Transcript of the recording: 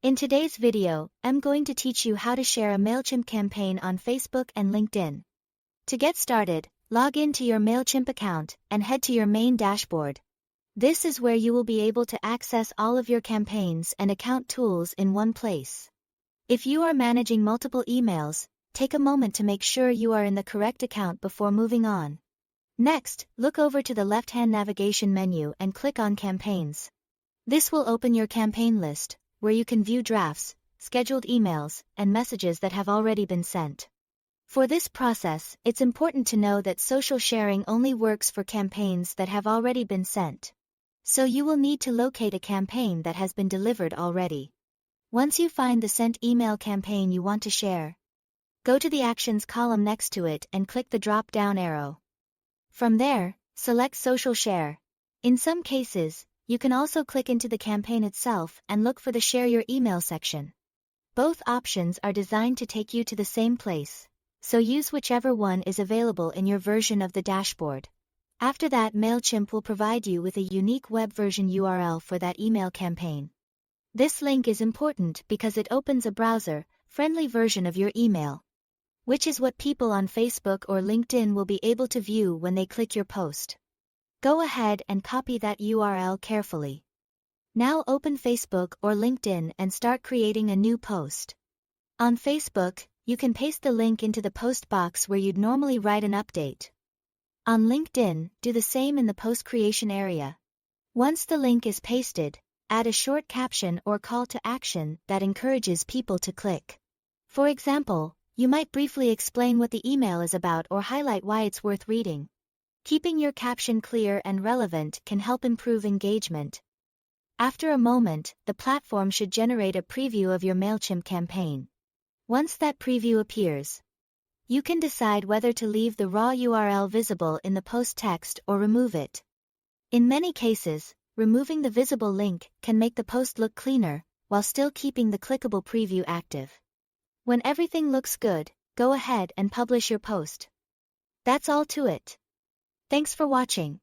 In today's video, I'm going to teach you how to share a Mailchimp campaign on Facebook and LinkedIn. To get started, log in to your Mailchimp account and head to your main dashboard. This is where you will be able to access all of your campaigns and account tools in one place. If you are managing multiple emails, take a moment to make sure you are in the correct account before moving on. Next, look over to the left-hand navigation menu and click on Campaigns. This will open your campaign list, where you can view drafts, scheduled emails, and messages that have already been sent. For this process, it's important to know that social sharing only works for campaigns that have already been sent. So you will need to locate a campaign that has been delivered already. Once you find the sent email campaign you want to share, go to the Actions column next to it and click the drop-down arrow. From there, select Social Share. In some cases, you can also click into the campaign itself and look for the Share Your Email section. Both options are designed to take you to the same place, so use whichever one is available in your version of the dashboard. After that, Mailchimp will provide you with a unique web version URL for that email campaign. This link is important because it opens a browser-friendly version of your email, which is what people on Facebook or LinkedIn will be able to view when they click your post. Go ahead and copy that URL carefully. Now open Facebook or LinkedIn and start creating a new post. On Facebook, you can paste the link into the post box where you'd normally write an update. On LinkedIn, do the same in the post creation area. Once the link is pasted, add a short caption or call to action that encourages people to click. For example, you might briefly explain what the email is about or highlight why it's worth reading. Keeping your caption clear and relevant can help improve engagement. After a moment, the platform should generate a preview of your Mailchimp campaign. Once that preview appears, you can decide whether to leave the raw URL visible in the post text or remove it. In many cases, removing the visible link can make the post look cleaner, while still keeping the clickable preview active. When everything looks good, go ahead and publish your post. That's all to it. Thanks for watching.